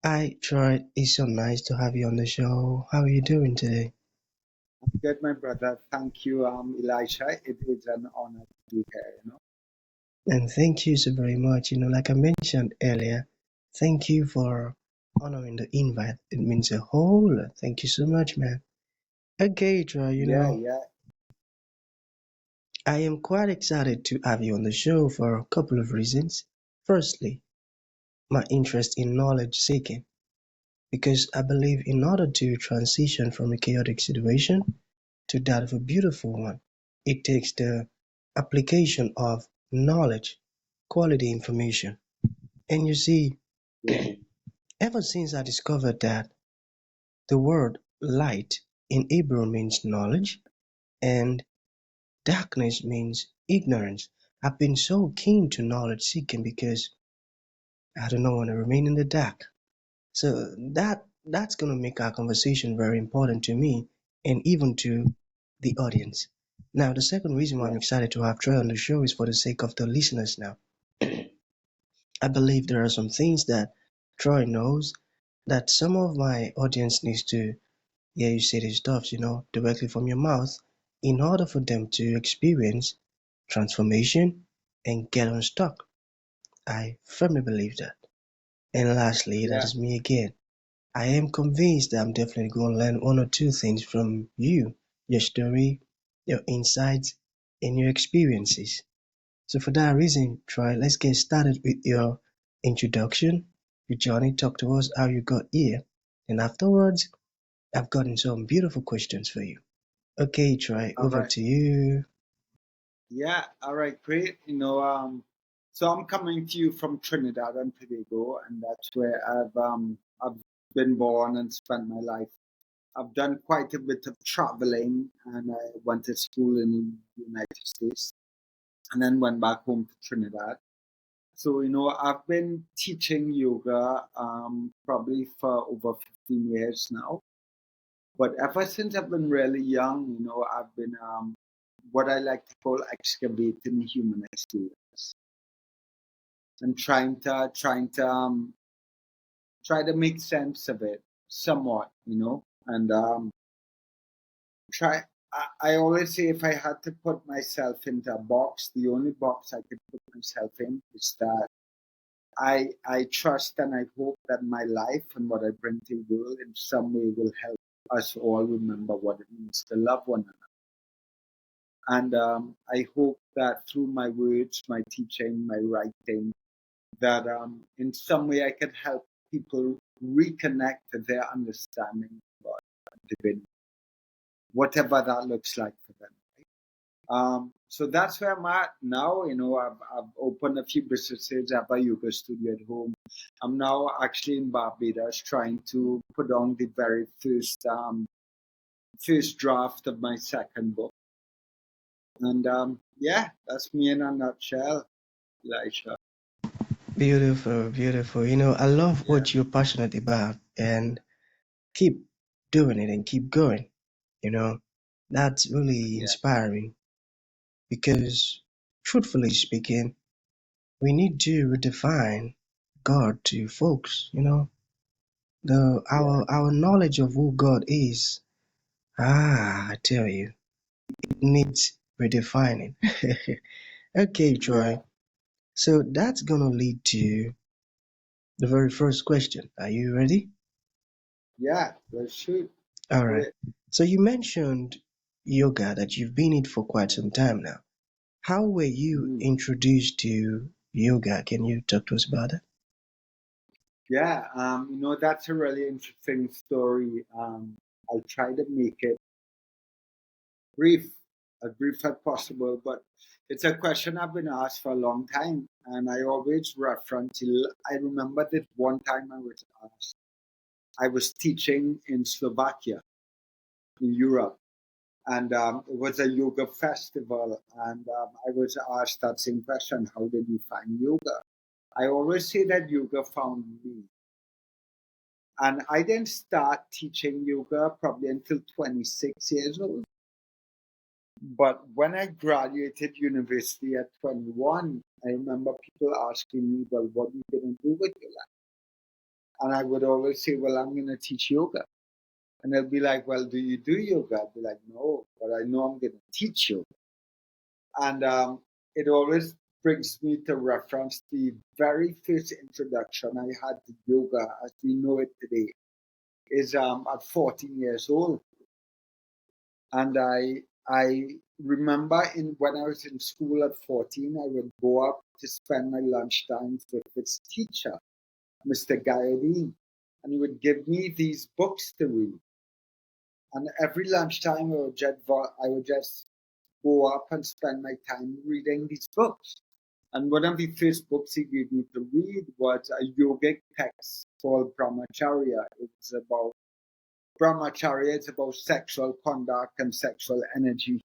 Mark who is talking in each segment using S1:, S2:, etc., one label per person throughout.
S1: Hi, Troy. It's so nice to have you on the show. How are you doing today?
S2: Good, my brother. Thank you, Elisha. It is an honor to be here.
S1: And thank you so very much. Like I mentioned earlier, thank you for honoring the invite. It means a whole lot. Thank you so much, man. Okay, Troy,
S2: Yeah, yeah,
S1: I am quite excited to have you on the show for a couple of reasons. Firstly, my interest in knowledge seeking, because I believe in order to transition from a chaotic situation to that of a beautiful one, it takes the application of knowledge, quality information. And you see,
S2: yeah,
S1: ever since I discovered that the word light in Hebrew means knowledge and darkness means ignorance, I've been so keen to knowledge seeking because I do not want to remain in the dark. So that's gonna make our conversation very important to me and even to the audience. Now, the second reason why I'm
S2: yeah,
S1: excited to have Troy on the show is for the sake of the listeners now. I believe there are some things that Troy knows that some of my audience needs to hear you say these stuff, directly from your mouth in order for them to experience transformation and get unstuck. I firmly believe that. And lastly, that
S2: yeah.
S1: is me again. I am convinced that I'm definitely going to learn one or two things from you, your story, your insights, and your experiences. So, for that reason, Troy, let's get started with your introduction, your journey. Talk to us how you got here. And afterwards, I've gotten some beautiful questions for you. Okay, Troy,
S2: All
S1: over
S2: right.
S1: to you.
S2: Yeah, all right, great. So I'm coming to you from Trinidad and Tobago, and that's where I've been born and spent my life. I've done quite a bit of traveling, and I went to school in the United States, and then went back home to Trinidad. So, I've been teaching yoga probably for over 15 years now. But ever since I've been really young, I've been what I like to call excavating human experience and try to make sense of it somewhat, and try. I always say if I had to put myself into a box, the only box I could put myself in is that I trust and I hope that my life and what I bring to the world in some way will help us all remember what it means to love one another. And I hope that through my words, my teaching, my writing, that in some way I can help people reconnect to their understanding of God and divinity, whatever that looks like for them. So that's where I'm at now. I've opened a few businesses. I have a yoga studio at home. I'm now actually in Barbados trying to put on the very first draft of my second book. And yeah, that's me in a nutshell, Elisha.
S1: Beautiful, beautiful. I love
S2: Yeah,
S1: what you're passionate about and keep doing it and keep going. You know, that's really
S2: yeah,
S1: inspiring because, truthfully speaking, we need to redefine God to folks. The
S2: yeah,
S1: our knowledge of who God is. I tell you, it needs redefining. Okay,
S2: yeah,
S1: Troy. So that's gonna lead to the very first question. Are you ready?
S2: yeah. Let's shoot.
S1: All
S2: Do
S1: right.
S2: it.
S1: So you mentioned yoga that you've been in for quite some time now. How were you
S2: Mhm.
S1: introduced to yoga? Can you talk to us about it?
S2: Yeah, that's a really interesting story. I'll try to make it brief, as brief as possible, but it's a question I've been asked for a long time, and I always reference till I remember that one time I was asked. I was teaching in Slovakia, in Europe, and it was a yoga festival, and I was asked that same question: How did you find yoga? I always say that yoga found me. And I didn't start teaching yoga probably until 26 years old. But when I graduated university at 21, I remember people asking me, well, what are you going to do with your life? And I would always say, well, I'm going to teach yoga. And they'll be like, well, do you do yoga? I'd be like, no, but I know I'm going to teach yoga. And it always brings me to reference the very first introduction I had to yoga as we know it today is at 14 years old. And I remember when I was in school at 14, I would go up to spend my lunchtime with this teacher, Mr. Hadeed, and he would give me these books to read. And every lunchtime, I would just go up and spend my time reading these books. And one of the first books he gave me to read was a yogic text called Brahmacharya. It's about Brahmacharya, it's about sexual conduct and sexual energy.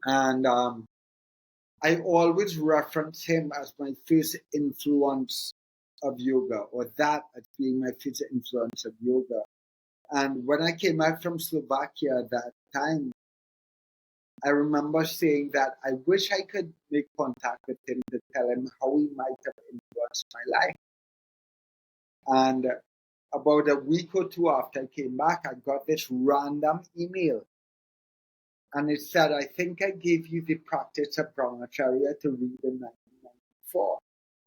S2: And I always reference him as my first influence of yoga, or that as being my first influence of yoga. And when I came out from Slovakia at that time, I remember saying that I wish I could make contact with him to tell him how he might have influenced my life. And about a week or two after I came back, I got this random email. And it said, I think I gave you the practice of Brahmacharya to read in 1994.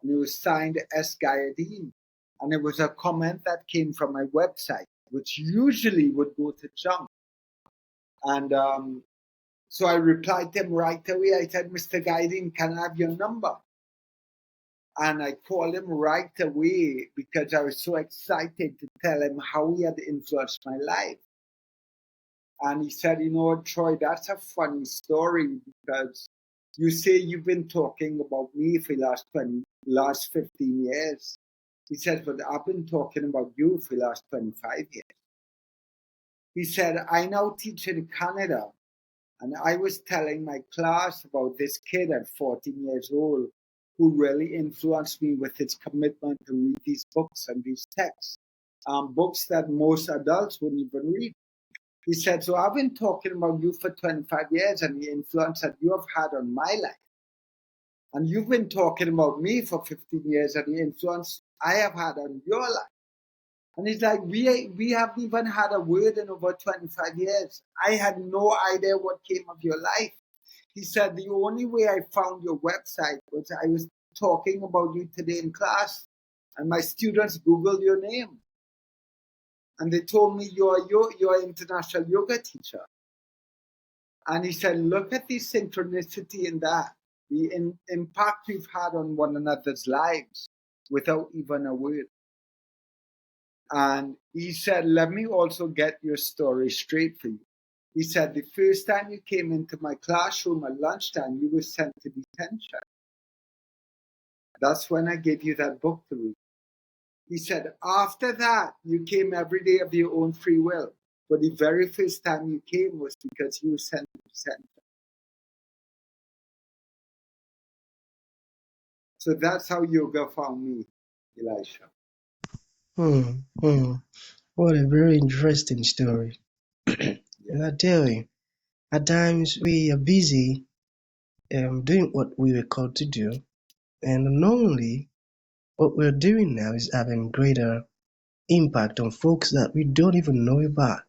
S2: And it was signed S. Hadeed. And it was a comment that came from my website, which usually would go to junk. And so I replied to him right away. I said, Mr. Hadeed, can I have your number? And I called him right away because I was so excited to tell him how he had influenced my life. And he said, you know, Troy, that's a funny story because you say you've been talking about me for the last 15 years. He said, but I've been talking about you for the last 25 years. He said, I now teach in Canada. And I was telling my class about this kid at 14 years old who really influenced me with his commitment to read these books and these texts, books that most adults wouldn't even read. He said, so I've been talking about you for 25 years and the influence that you have had on my life. And you've been talking about me for 15 years and the influence I have had on your life. And he's like, we haven't even had a word in over 25 years. I had no idea what came of your life. He said, the only way I found your website was I was talking about you today in class and my students Googled your name. And they told me you're an international yoga teacher. And he said, look at the synchronicity in that, the impact we've had on one another's lives without even a word. And he said, let me also get your story straight for you. He said, the first time you came into my classroom at lunchtime, you were sent to detention. That's when I gave you that book to read. He said, after that, you came every day of your own free will. But the very first time you came was because you were sent to detention. So that's how yoga found me, Elisha.
S1: Hmm, hmm. What a very interesting story.
S2: Yeah.
S1: And I tell you, at times we are busy doing what we were called to do, and normally what we're doing now is having greater impact on folks that we don't even know about.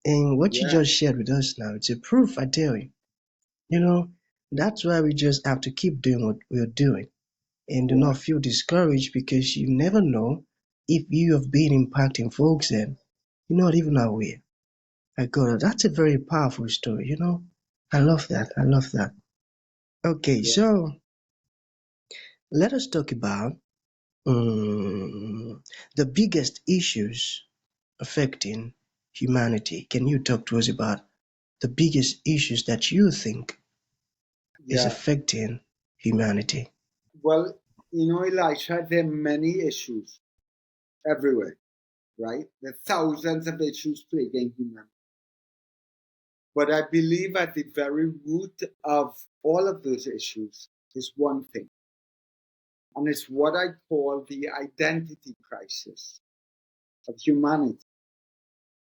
S1: And what you
S2: Yeah.
S1: just shared with us now, it's a proof, I tell you. You know, that's why we just have to keep doing what we're doing and do
S2: Yeah.
S1: not feel discouraged because you never know if you have been impacting folks and you're not even aware. My God, that's a very powerful story, you know? I love that. I love that. Okay,
S2: Yeah.
S1: so let us talk about the biggest issues affecting humanity. Can you talk to us about the biggest issues that you think is
S2: Yeah.
S1: affecting humanity?
S2: Well, you know, Elisha, there are many issues everywhere, right? There are thousands of issues plaguing humanity. But I believe at the very root of all of those issues is one thing, and it's what I call the identity crisis of humanity.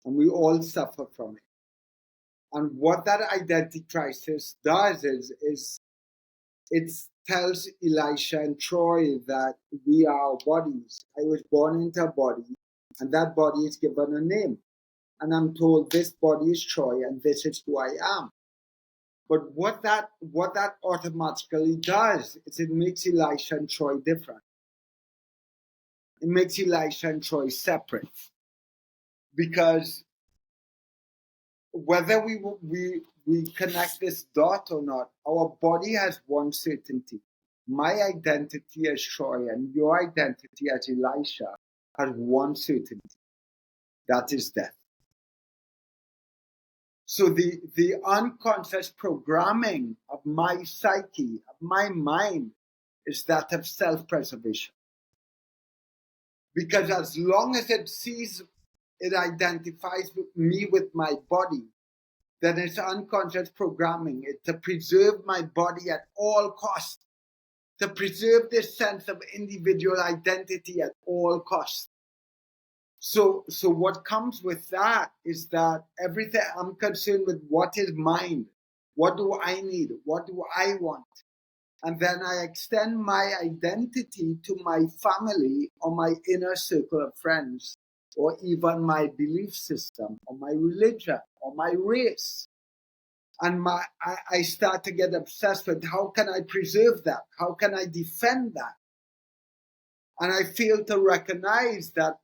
S2: And we all suffer from it. And what that identity crisis does is It tells Elisha and Troy that we are bodies. I was born into a body, and that body is given a name. And I'm told this body is Troy, and this is who I am. But what that automatically does is it makes Elisha and Troy different. It makes Elisha and Troy separate, because whether we connect this dot or not, our body has one certainty. My identity as Troy and your identity as Elisha has one certainty. That is death. So the unconscious programming of my psyche, of my mind, is that of self-preservation. Because as long as it identifies me with my body, then it's unconscious programming. It's to preserve my body at all costs, to preserve this sense of individual identity at all costs. So what comes with that is that everything I'm concerned with, what is mine? What do I need? What do I want? And then I extend my identity to my family or my inner circle of friends, or even my belief system or my religion or my race. And I start to get obsessed with how can I preserve that? How can I defend that? And I fail to recognize that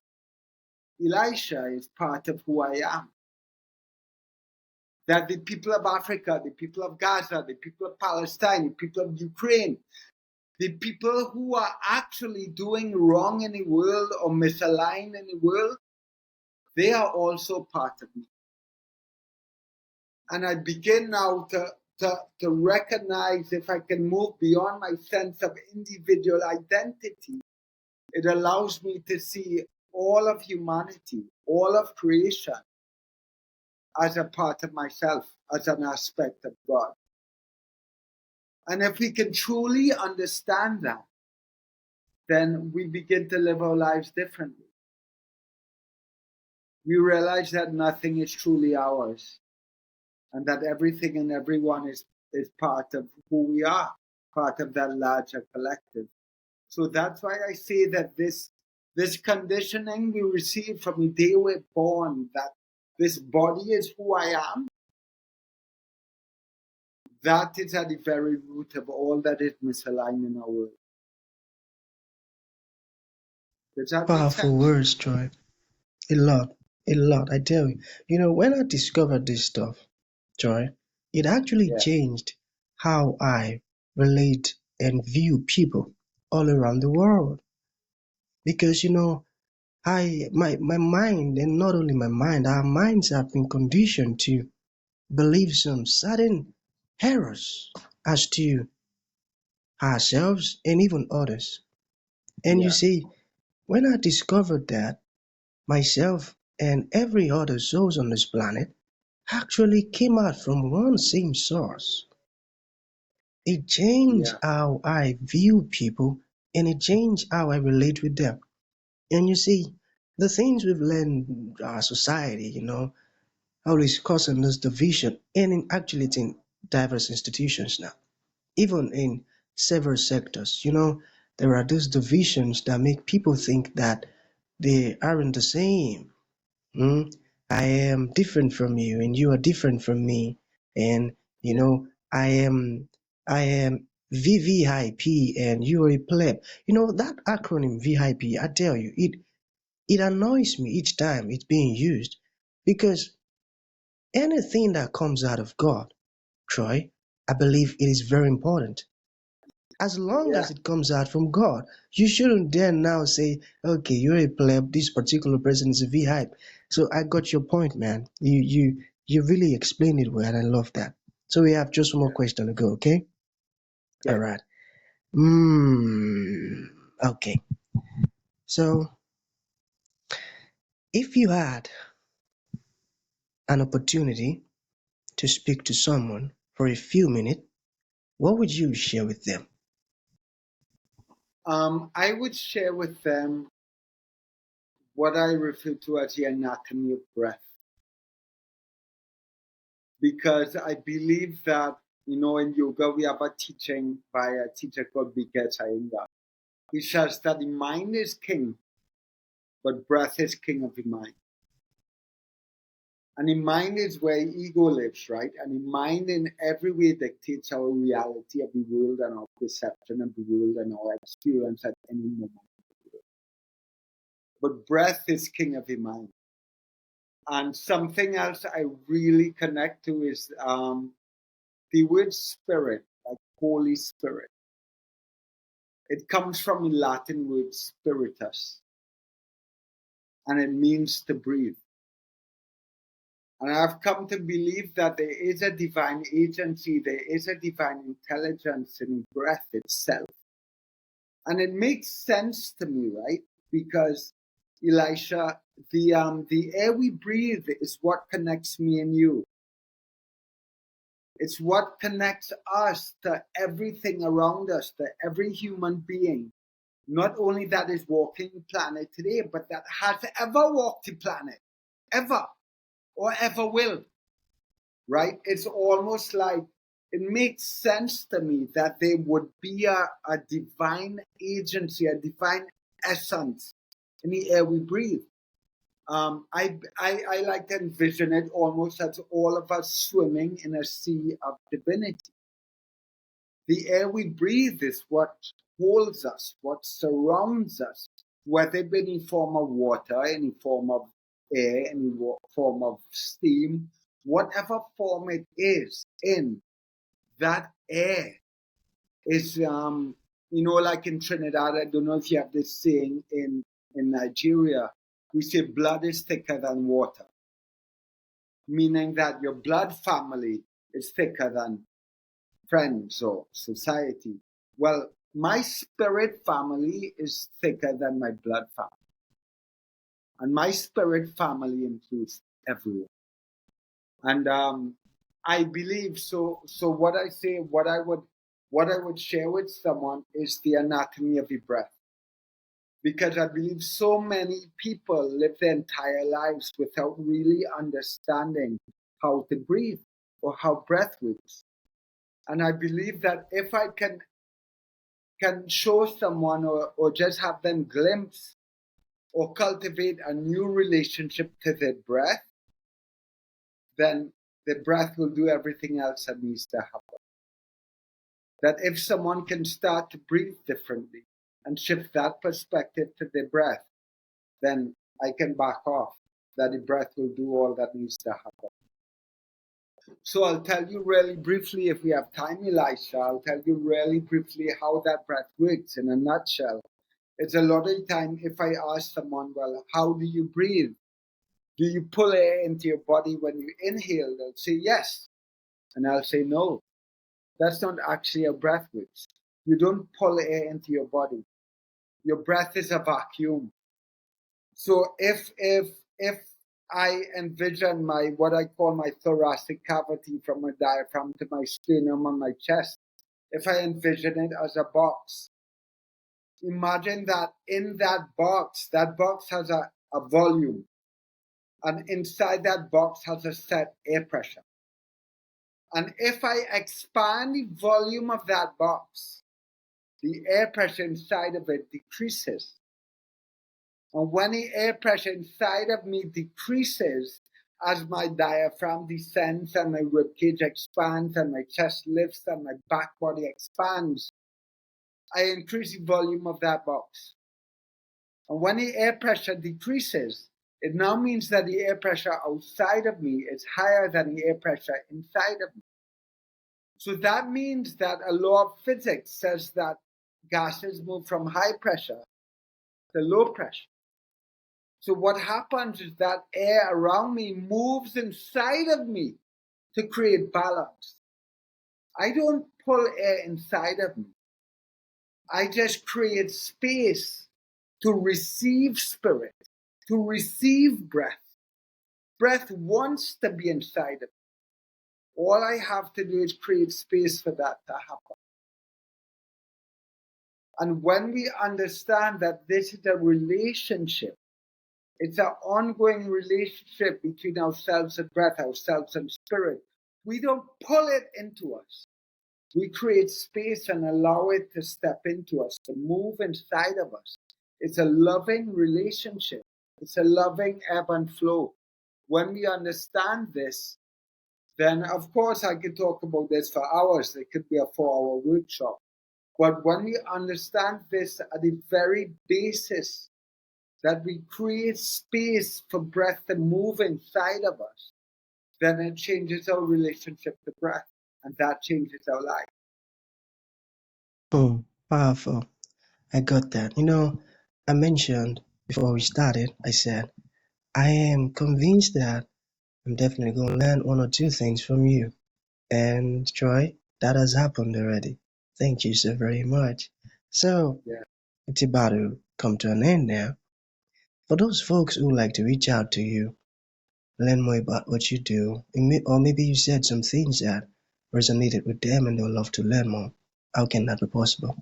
S2: Elisha is part of who I am. That the people of Africa, the people of Gaza, the people of Palestine, the people of Ukraine, the people who are actually doing wrong in the world or misaligned in the world, they are also part of me. And I begin now to recognize, if I can move beyond my sense of individual identity, it allows me to see all of humanity, all of creation, as a part of myself, as an aspect of God. And if we can truly understand that, then we begin to live our lives differently. We realize that nothing is truly ours, and that everything and everyone is part of who we are, part of that larger collective. So that's why I say that this conditioning we receive from the day we're born, that this body is who I am, that is at the very root of all that is misaligned in our world. Does that make
S1: Powerful
S2: sense?
S1: words, Troy. A lot, a lot, I tell you. You know, when I discovered this stuff, Troy, it actually
S2: Yeah,
S1: changed how I relate and view people all around the world. Because, you know, my mind, and not only my mind, our minds have been conditioned to believe some certain errors as to ourselves and even others. And you
S2: yeah,
S1: see, when I discovered that myself and every other souls on this planet actually came out from one same source, it changed
S2: yeah,
S1: how I view people and it changed how I relate with them. And you see, the things we've learned in our society, you know, always causing this division, and in actually it's in diverse institutions now, even in several sectors, you know, there are those divisions that make people think that they aren't the same. Hmm? I am different from you, and you are different from me, and you know, I am VVIP, and you are a pleb. You know that acronym VIP. I tell you, it annoys me each time it's being used, because anything that comes out of God, Troy, I believe it is very important. As long
S2: yeah,
S1: as it comes out from God, you shouldn't then now say, okay, you're a pleb, this particular person is a V-hype. So I got your point, man. You really explained it well, and I love that. So we have just one more
S2: yeah,
S1: question to go, okay? All
S2: yeah.
S1: right. Okay. So if you had an opportunity to speak to someone for a few minutes, what would you share with them?
S2: I would share with them what I refer to as the anatomy of breath, because I believe that You know, in yoga, we have a teaching by a teacher called B.K. Iyengar. He says that the mind is king, but breath is king of the mind. And the mind is where ego lives, right? And the mind in every way dictates our reality of the world and our perception of the world and our experience at any moment. But breath is king of the mind. And something else I really connect to is the word spirit, like Holy Spirit. It comes from the Latin word spiritus, and it means to breathe. And I've come to believe that there is a divine agency, there is a divine intelligence in breath itself. And it makes sense to me, right? Because, Elisha, the air we breathe is what connects me and you. It's what connects us to everything around us, to every human being. Not only that is walking the planet today, but that has ever walked the planet, ever, or ever will, right? It's almost like it makes sense to me that there would be a divine agency, a divine essence in the air we breathe. I like to envision it almost as all of us swimming in a sea of divinity. The air we breathe is what holds us, what surrounds us, whether it be in the form of water, any form of air, any form of steam, whatever form it is in, that air is, like in Trinidad, I don't know if you have this saying in Nigeria, we say blood is thicker than water, meaning that your blood family is thicker than friends or society. Well, my spirit family is thicker than my blood family. And my spirit family includes everyone. And I believe so what I say, what I would share with someone is the anatomy of the breath. Because I believe so many people live their entire lives without really understanding how to breathe or how breath works. And I believe that if I can show someone or just have them glimpse or cultivate a new relationship to their breath, then the breath will do everything else that needs to happen. That if someone can start to breathe differently and shift that perspective to their breath, then I can back off that the breath will do all that needs to happen. So I'll tell you really briefly, if we have time, Elisha, I'll tell you really briefly how that breath works in a nutshell. It's a lot of the time if I ask someone, well, how do you breathe? Do you pull air into your body when you inhale? They'll say yes. And I'll say no. That's not actually how breath works. You don't pull air into your body. Your breath is a vacuum. So if I envision what I call my thoracic cavity from my diaphragm to my sternum on my chest, if I envision it as a box, imagine that in that box has a volume, and inside that box has a set air pressure. And if I expand the volume of that box, the air pressure inside of it decreases. And when the air pressure inside of me decreases, as my diaphragm descends and my ribcage expands and my chest lifts and my back body expands, I increase the volume of that box. And when the air pressure decreases, it now means that the air pressure outside of me is higher than the air pressure inside of me. So that means that a law of physics says that gases move from high pressure to low pressure. So what happens is that air around me moves inside of me to create balance. I don't pull air inside of me. I just create space to receive spirit, to receive breath. Breath wants to be inside of me. All I have to do is create space for that to happen. And when we understand that this is a relationship, it's an ongoing relationship between ourselves and breath, ourselves and spirit. We don't pull it into us. We create space and allow it to step into us, to move inside of us. It's a loving relationship. It's a loving ebb and flow. When we understand this, then of course I could talk about this for hours. It could be a 4 hour workshop. But when we understand this at the very basis, that we create space for breath to move inside of us, then it changes our relationship to breath, and that changes our life.
S1: Hmm, powerful. I got that. I mentioned before we started, I said, I am convinced that I'm definitely going to learn one or two things from you. And Troy, that has happened already. Thank you so very much. So,
S2: Yeah.
S1: it's about to come to an end now. For those folks who like to reach out to you, learn more about what you do, or maybe you said some things that resonated with them and they would love to learn more. How can that be possible?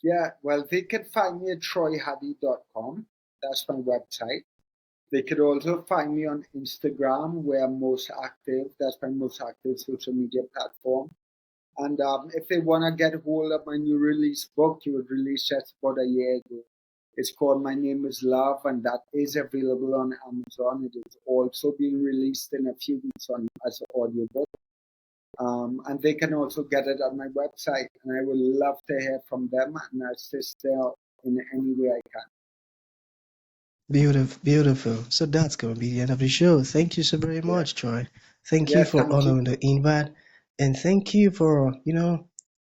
S2: Yeah, well, they can find me at troyhadeed.com. That's my website. They could also find me on Instagram, where I'm most active. That's my most active social media platform. And if they want to get hold of my new release book, it was released just about a year ago. It's called My Name is Love, and that is available on Amazon. It is also being released in a few weeks on as an audiobook. And they can also get it on my website. And I would love to hear from them and assist them in any way I can.
S1: Beautiful, beautiful. So that's going to be the end of the show. Thank you so very
S2: Yeah.
S1: much, Troy. Thank
S2: Yeah,
S1: you for
S2: thank you.
S1: honoring the invite. And thank you for,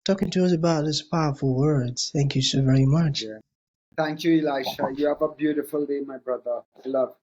S1: talking to us about these powerful words. Thank you so very much.
S2: Yeah. Thank you, Elisha. You have a beautiful day, my brother. Love.